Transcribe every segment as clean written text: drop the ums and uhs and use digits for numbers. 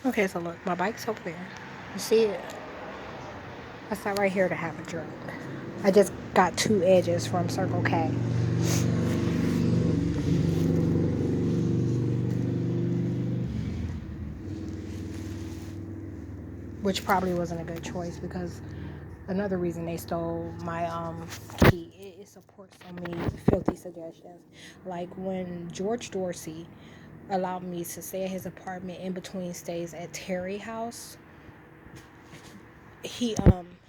Okay, so look, my bike's over there. You see it? I sat right here to have a drink. I just got 2 edges from Circle K, which probably wasn't a good choice because another reason they stole my key, it supports so many filthy suggestions. Like when George Dorsey allowed me to stay at his apartment in between stays at Terry House, he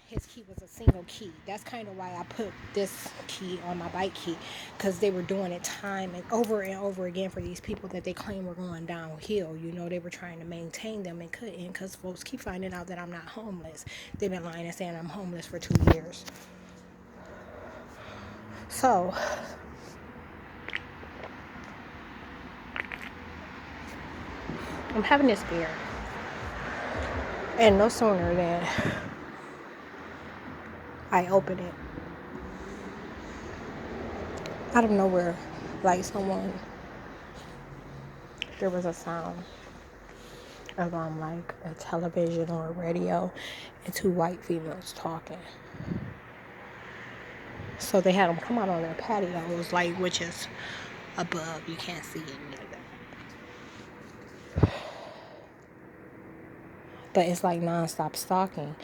his key was a single key. That's kind of why I put this key on my bike key, because they were doing it time and over again for these people that they claim were going downhill. You know, they were trying to maintain them and couldn't, because folks keep finding out that I'm not homeless. They've been lying and saying I'm homeless for 2 years. So I'm having this beer, and no sooner than I open it, out of nowhere, like someone, there was a sound of like a television or a radio and two white females talking. So they had them come out on their patio. It was like, which is above, you can't see any of that. But it's like nonstop stalking,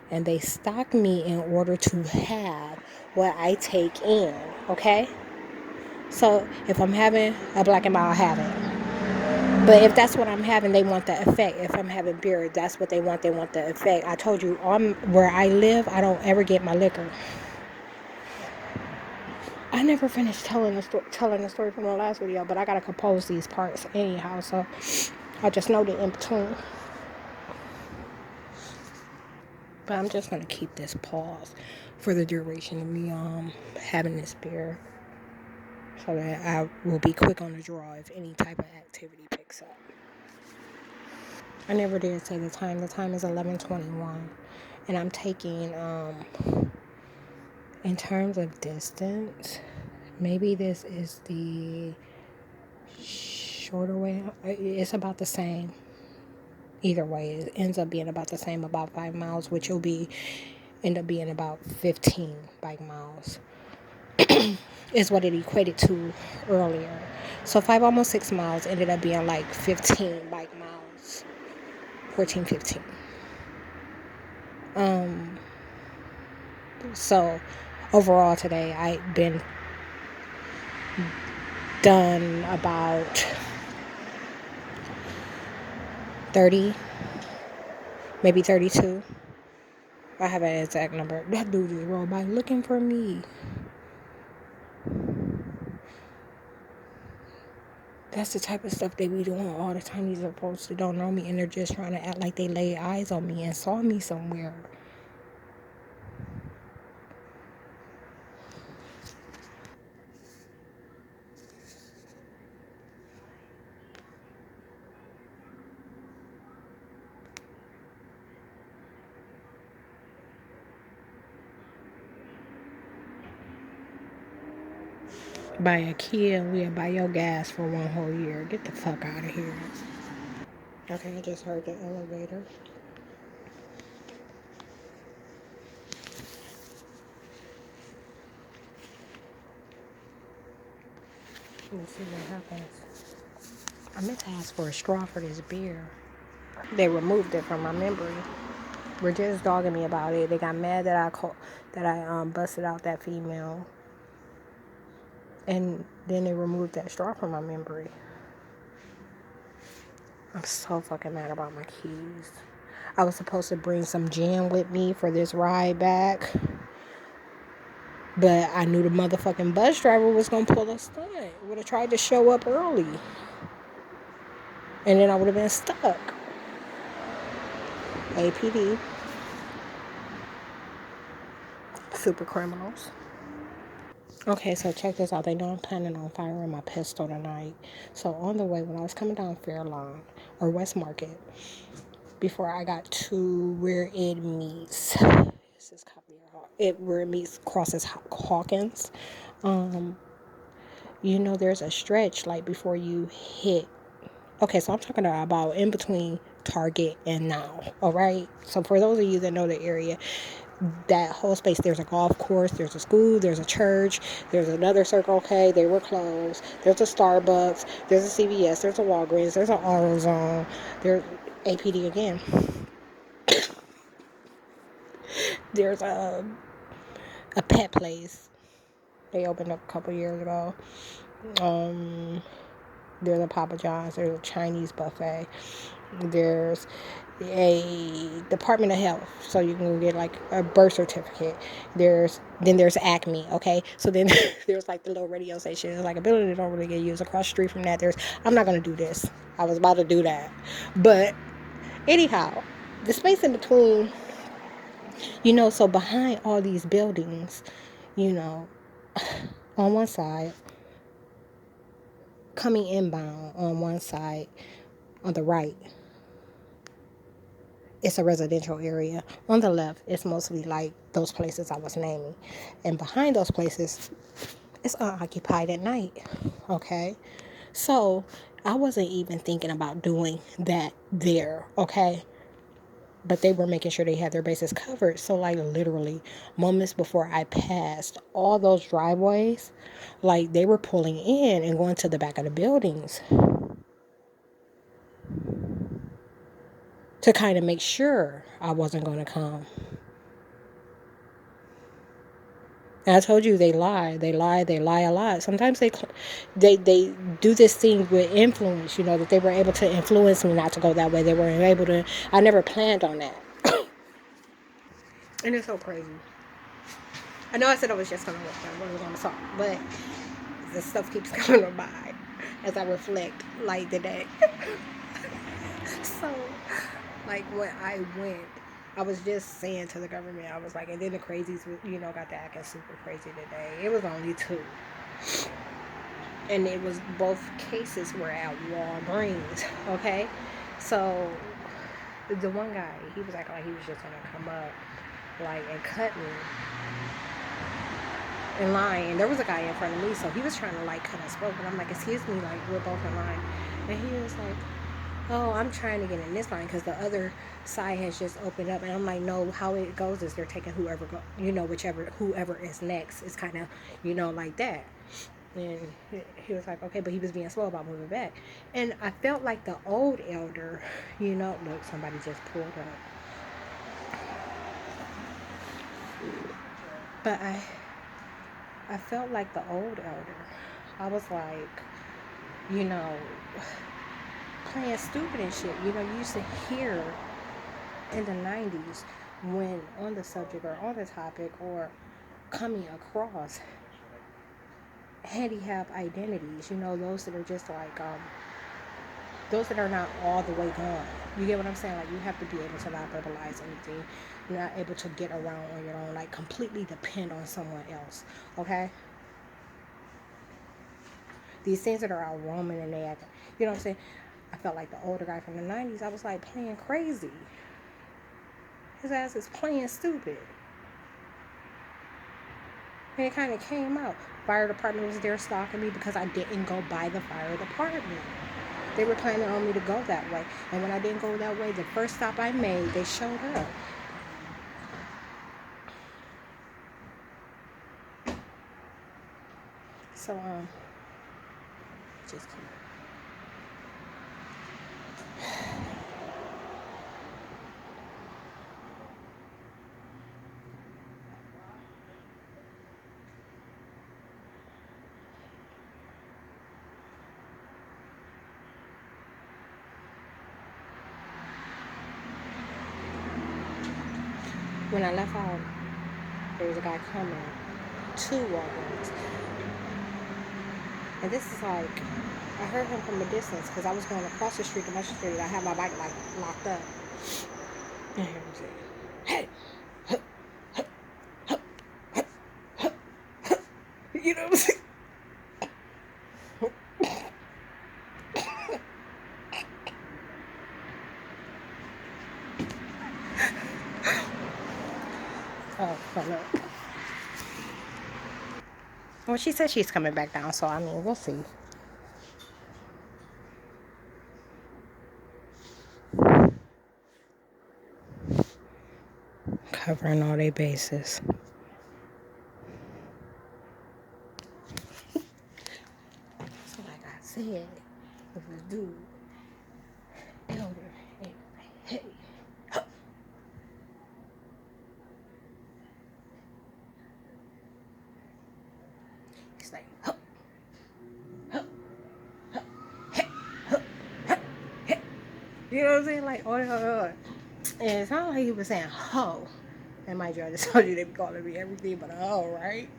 and they stalk me in order to have what I take in. Okay, so if I'm having a black and mild, I have it. But if that's what I'm having, they want the effect. If I'm having beer, that's what they want. They want the effect. I told you, on where I live, I don't ever get my liquor. I never finished telling the story from the last video, but I gotta compose these parts anyhow, so I just know the in between. But I'm just gonna keep this pause for the duration of me having this beer, so that I will be quick on the draw if any type of activity picks up. I never did say the time. The time is 11:21, and I'm taking in terms of distance, maybe this is the shorter way. It's about the same. Either way, it ends up being about the same, about 5 miles, which will be end up being about 15 bike miles is what it equated to earlier. So 5, almost 6 miles ended up being like 15 bike miles, 14, 15. So overall today I've been done about 30, maybe 32. I have an exact number. That dude just rolled by looking for me. That's the type of stuff they be doing all the time. These are folks that don't know me and they're just trying to act like they laid eyes on me and saw me somewhere. Buy a Kia, we'll buy your gas for 1 whole year. Get the fuck out of here. Okay, I just heard the elevator. Let's see what happens. I meant to ask for a straw for this beer. They removed it from my memory. Were just dogging me about it. They got mad that I busted out that female, and then they removed that straw from my memory. I'm so fucking mad about my keys. I was supposed to bring some gin with me for this ride back, but I knew the motherfucking bus driver was gonna pull a stunt. Would have tried to show up early, and then I would have been stuck. APD, super criminals. Okay, so check this out. They know I'm planning on firing my pistol tonight. So on the way, when I was coming down Fairlawn or West Market, before I got to where it meets, this is where it meets crosses Hawkins. You know, there's a stretch like before you hit. Okay, so I'm talking about in between Target, and Now. All right. So for those of you that know the area, that whole space, there's a golf course, there's a school, there's a church, there's another Circle K, they were closed, there's a Starbucks, there's a CVS, there's a Walgreens, there's an AutoZone, there's APD again, there's a pet place they opened up a couple years ago. There's a Papa John's, there's a Chinese buffet, there's a Department of Health, so you can get like a birth certificate. There's Acme, okay? So then there's like the little radio station. It's like a building that don't really get used. Across the street from that, I'm not gonna do this. I was about to do that, but anyhow, the space in between, so behind all these buildings, you know, on one side, coming inbound on one side, on the right, it's a residential area. On the left, it's mostly like those places I was naming. And behind those places, it's unoccupied at night. Okay? So I wasn't even thinking about doing that there. Okay? But they were making sure they had their bases covered. So like literally moments before I passed all those driveways, like they were pulling in and going to the back of the buildings to kind of make sure I wasn't going to come. And I told you they lie a lot. Sometimes they do this thing with influence, that they were able to influence me not to go that way. They were able to. I never planned on that. And it's so crazy. I know I said I was just going to work on what I was going to talk, but the stuff keeps coming by as I reflect, like the day. So, like when I went, I was just saying to the government, I was like, and then the crazies, got to acting super crazy today. It was only 2. And it was both cases were at Walgreens, okay? So, the one guy, he was acting like he was just going to come up, like, and cut me in line. And there was a guy in front of me, so he was trying to, like, cut us both. And I'm like, excuse me, like, we're both in line. And he was like, oh, I'm trying to get in this line because the other side has just opened up. And I'm like, no, how it goes is they're taking whoever is next. It's kind of, like that. And he was like, okay, but he was being slow about moving back. And I felt like the old elder, look, somebody just pulled up. But I felt like the old elder. I was like, playing stupid and shit. You used to hear in the 90s when on the subject or on the topic or coming across handicap identities, those that are just like, those that are not all the way gone. You get what I'm saying? Like, you have to be able to not verbalize anything. You're not able to get around on your own, like completely depend on someone else, okay? These things that are out roaming and they act, you know what I'm saying? I felt like the older guy from the 90s, I was like playing crazy. His ass is playing stupid. And it kind of came out. Fire department was there stalking me because I didn't go by the fire department. They were planning on me to go that way. And when I didn't go that way, the first stop I made, they showed up. So, just kidding. When I left out, there was a guy coming to Walgreens. And this is like, I heard him from a distance because I was going across the street to my street. I had my bike like locked up. And he was like, hey, you know what I'm saying? Oh, hello. Well, she said she's coming back down, so I mean, we'll see. covering all their bases. So like I said, if this dude, elder, and like, hey, huh. He's like, huh, huh, huh, hey, huh, huh, hey. You know what I'm saying? Like, oh. And it sounded like he was saying ho. And mind you, I just told you they be calling me everything but a hoe, right?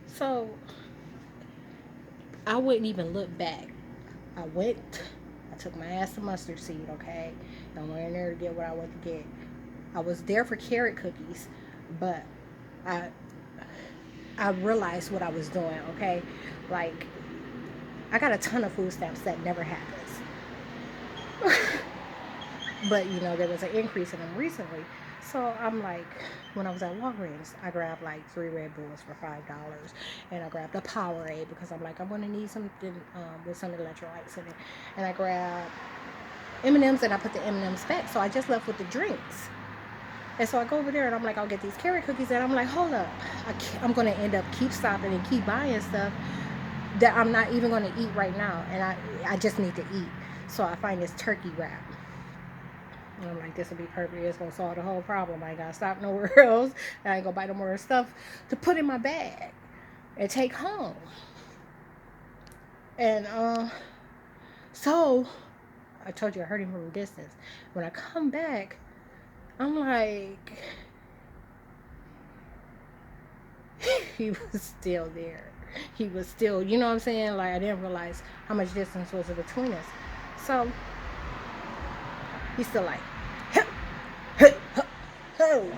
So I wouldn't even look back. I took my ass to mustard seed, okay? I went in there to get what I wanted to get. I was there for carrot cookies, but I I realized what I was doing, okay? Like, I got a ton of food stamps that never happens. But, you know, there was an increase in them recently. So I'm like, when I was at Walgreens, I grabbed like 3 Red Bulls for $5. And I grabbed a Powerade because I'm like, I'm going to need something with some electrolytes in it. And I grabbed M&Ms and I put the M&Ms back. So I just left with the drinks. And so I go over there and I'm like, I'll get these carrot cookies. And I'm like, hold up. I'm going to end up keep stopping and keep buying stuff that I'm not even going to eat right now. And I just need to eat. So I find this turkey wrap. And I'm like, this will be perfect. It's going to solve the whole problem. I ain't got to stop nowhere else. I ain't going to buy no more stuff to put in my bag and take home. And so I told you I heard him from a distance. When I come back, I'm like, he was still there. He was still, you know what I'm saying? Like, I didn't realize how much distance was between us. So he's still like, ho, ho,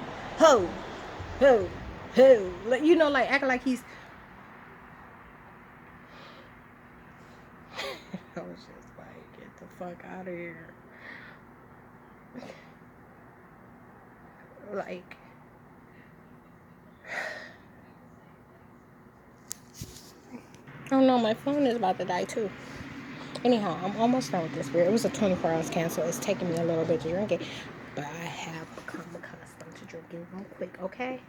ho, ho. You know, like acting like he's. I was just like, get the fuck out of here. Like, oh no, my phone is about to die too. Anyhow, I'm almost done with this beer. It was a 24-ounce can, so it's taking me a little bit to drink it. But I have become accustomed to drinking them quick, okay?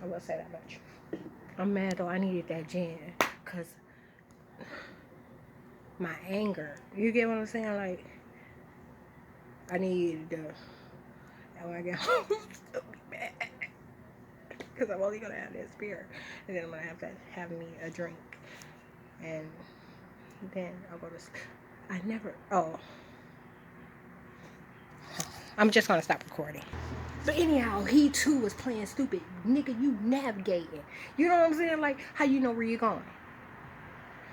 I will say that much. I'm mad though. I needed that gin. Because my anger. You get what I'm saying? Like, I need and when I get home, I'm still be mad. Because I'm only going to have this beer. And then I'm going to have to have me a drink. And then I'll go to sleep. I never. Oh. I'm just going to stop recording. But anyhow, he too was playing stupid. Nigga, you navigating. You know what I'm saying? Like, how you know where you're going?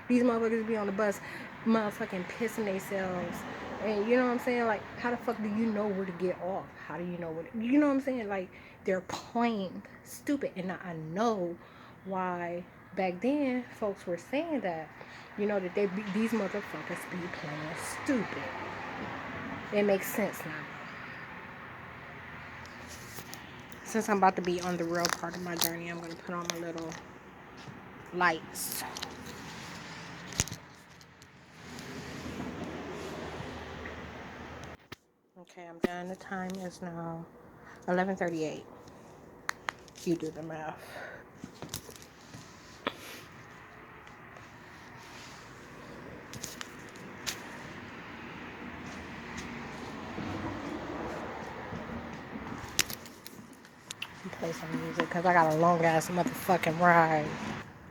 These motherfuckers be on the bus motherfucking pissing themselves. And you know what I'm saying? Like, how the fuck do you know where to get off? How do you know what? You know what I'm saying? Like, they're playing stupid. And I know why back then folks were saying that. You know, that these motherfuckers be playing stupid. It makes sense now. Since I'm about to be on the real part of my journey, I'm going to put on my little lights. Okay, I'm done. The time is now 11:38. You do the math. Play some music because I got a long ass motherfucking ride.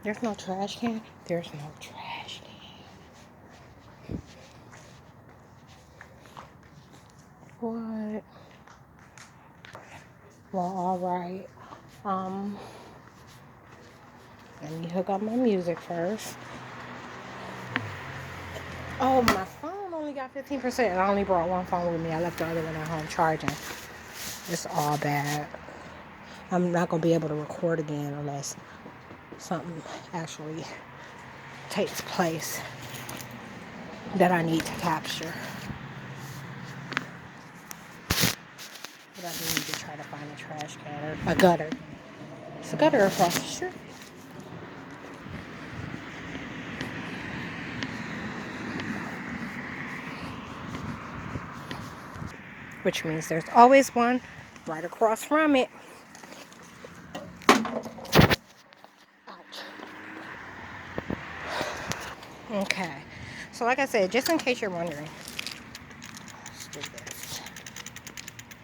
There's no trash can. There's no trash can. What? Well, alright. Let me hook up my music first. Oh, my phone only got 15%. I only brought one phone with me. I left the other one at home charging. It's all bad. I'm not going to be able to record again unless something actually takes place that I need to capture. But I need to try to find a trash can or a gutter. It's a gutter across the street. Which means there's always one right across from it. Ouch. Okay. So like I said, just in case you're wondering, let's do this.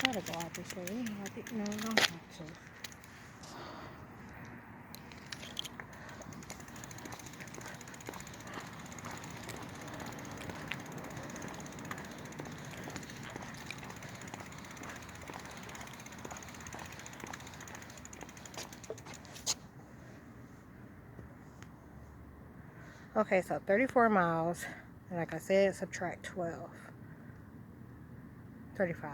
Gotta go out this way. No, I don't have to. Okay, so 34 miles. And like I said, subtract 12. 35.